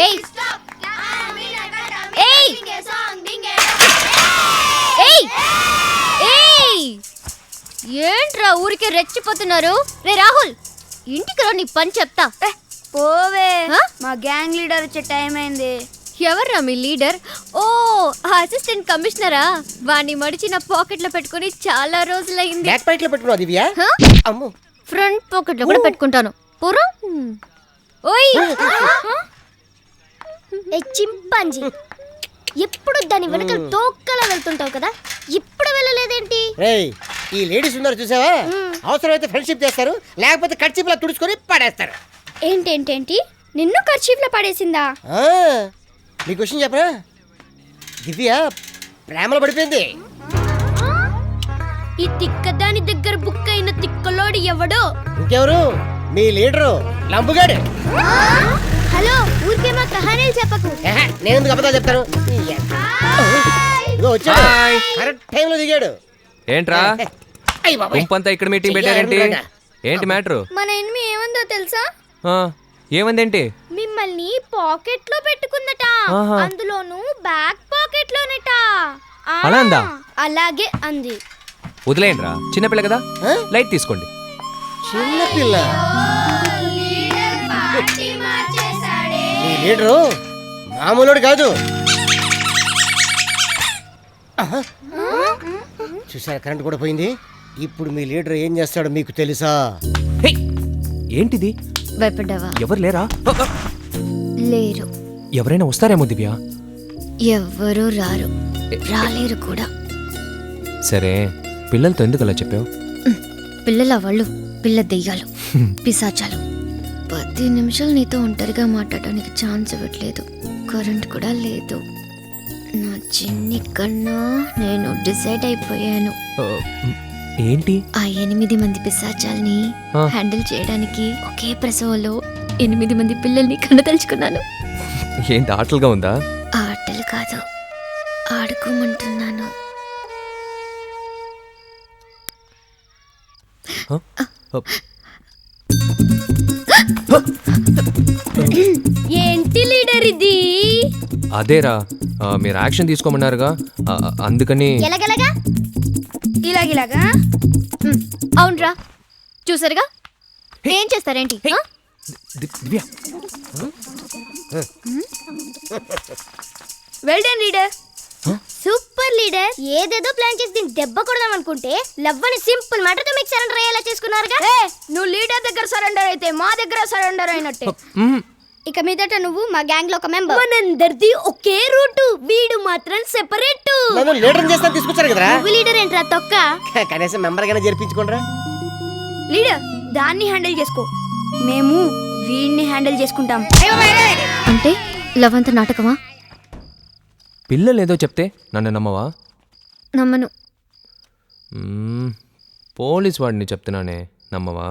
ఏయ్ ఏయ్ ఏయ్ ఏయ్ ఏంట్రా ఊరికే రెచ్చిపోతున్నారు? రే రాహుల్, ఇంటికి రా, నీ పని చెప్తా. పోవే, మా గ్యాంగ్ లీడర్ వచ్చే టైం అయింది. ఎవర్రా మీ లీడర్? ఓ, అసిస్టెంట్ కమిషనరా? వాణ్ణి మడిచి నా పాకెట్ లో పెట్టుకుని చాలా రోజులైంది. బ్యాక్ పాకెట్ లో పెట్టుకున్నావు దివ్య? అమ్మో, ఫ్రంట్ పాకెట్ లో కూడా పెట్టుకుంటాను. పూరా ఓయ్ చింపాంజీ, ఎప్పుడు దాని వెనక తోక్కలా వెళ్తుంటావు కదా, ఇప్పుడు వెళ్ళలేదేంటి? రేయ్, ఈ లేడీస్ ఉన్నారు చూసావా, అవసరమైతే ఫ్రెండ్షిప్ చేస్తారు, లేకపోతే కర్చీప్లా తుడుచుకొని పడేస్తారు. ఏంటేంటేంటి, నిన్ను కర్చీఫ్ లో పడేసిందా? నీ క్వశ్చన్ చెప్పరా, దివ్య ప్రేమలో పడిపోయింది. ఈ తిక్కదాని దగ్గర బుక్ అయిన తిక్కలోడు ఎవడో? ఇంకెవరు? మీ లీడరు లంబుగాడు. హలో, ఊరికే మా కహానీలు చెప్పకు. నేను ఎందుకు అబద్ధాలు చెప్తాను? ఇదిగో వచ్చాడు, కరెక్ట్ టైంలో దిగాడు. ఏంట్రా గుంపంతా ఇక్కడ మీటింగ్ పెట్టారేంటి? ఏంటి మ్యాటర్? మన ఎనిమి ఏమందో తెలుసా? ఏమందేంటి? మిమ్మల్ని పాకెట్ లో పెట్టుకుందట, అందులోను బ్యాక్ పాకెట్ లోనట. అలా అందా? అలాగే అంది. వదిలేయండిరా, చిన్నపిల్ల కదా, లైట్ తీసుకోండి. చిన్నపిల్ల? మీ లీడరు మామూలుడు కాదు. చూసారా, కరెంట్ కూడా పోయింది. ఇప్పుడు మీ లీడర్ ఏం చేస్తాడో మీకు తెలుసా? ఏంటిది? భయపడ్డావా? ఎవరు లేరా? లేరు. ఎవరైనా వస్తారేమో దివ్య. ఎవ్వరూ రారు, రాలేరు కూడా. సరే, పిల్లలతో ఎందుకు అలా చెప్పావు? పిల్లల వాళ్ళు పిల్ల దెయ్యాలు, పిశాచాలు. 10 నిమిషాలు నీతో ఒంటరిగా మాట్లాడడానికి ఛాన్స్ ఇవ్వట్లేదు. కరెంట్ కూడా లేదు. నా చిన్ని కన్నా నేను డిసైడ్ అయిపోయాను. ఏంటి? ఆ 8 మంది పిశాచాల్ని హ్యాండిల్ చేయడానికి ఒకే ప్రసవంలో 8 మంది పిల్లల్ని కనదలుచుకున్నాను. ఏంటి, ఆటలుగా ఉందా? ఆటలు కాదు, ఆడుకోమంటున్నాను. ఏంటి లీడర్ ఇది? అదేరా, మీరు యాక్షన్ తీసుకోమన్నారుగా, అందుకని. ఎలాగెలాగా? ఇలాగిలాగా? అవునరా, చూసారుగా, ఏం చేస్తారేంటి? Divya, well done leader, super leader. ఏదేదో ప్లాన్ చేసి దీన్ని దెబ్బ కొడదాం అనుకుంటే లవ్వని సింపుల్ మాటతో మీకు సరెండర్ అయ్యేలా చేసుకున్నారుగా. నువ్వు లీడర్ దగ్గర సరెండర్ అయితే మా దగ్గర సరెండర్ అయినట్టే. ఇక మీదట నువ్వు మా గ్యాంగ్ లో ఒక మెంబర్. మనందరిది ఒకే రూట్, వీడు మాత్రం సెపరేట్. నన్ను లీడర్ చేస్తా తీసుకొచ్చారు కదరా. నువ్వు లీడర్ ఏంట్రా తొక్క? కనీసం మెంబర్ గానే జరిపించుకోండిరా. లీడర్ దాన్ని హ్యాండిల్ చేసుకో, మేము వీడిని హ్యాండిల్ చేసుకుంటాం. అంటే లవ్ అంత నాటకమా? పిల్లలు ఏదో చెప్తే నన్ను నమ్మవా? నమ్మను. పోలీస్ వాడిని చెప్తున్నానే, నమ్మవా?